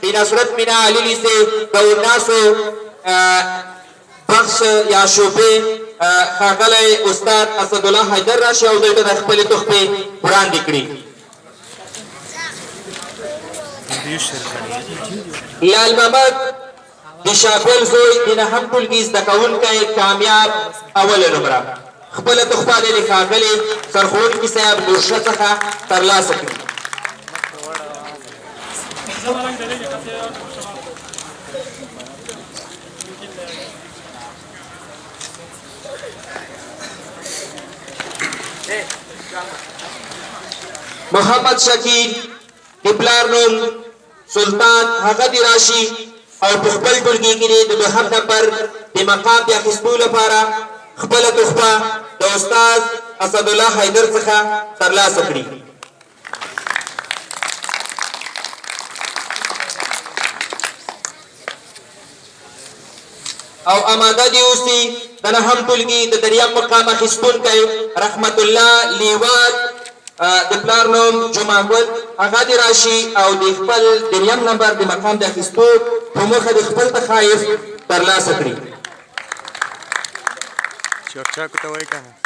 د نصرت مينې عالي لېسې د 19 بخش یا شعبې ښاغلی استاد اسد الله حیدر راشي او دوی ته د خپلې تحفې وړاندې کړي. لال محمد د شاپل زوی د نهم ټولګي زده کوونکی کامیاب اوله نمره خپله تحفه د ښاغلي سرښوونکي صاحب نورشه څخه ترلاسه کړي. محمد شکیل د پلار نوم سلطان هغه دې راشي او په خپل ټولګي کې د دوهم نمبر د مقام د اخیستو لپاره خپله تحفه د استاد اسد الله حیدر څخه ترلاسه کړي. او اماده دې اوسي د نهم ټولګي د دریم مقام اخیستونکی رحمت الله لیوال د پلار نوم جمعګل هغه دې راشي او د خپل دریم نمبر د مقام د اخیستو په موخه د خپل تخایف ترلاسه کړي. چاک چاک ته وایي که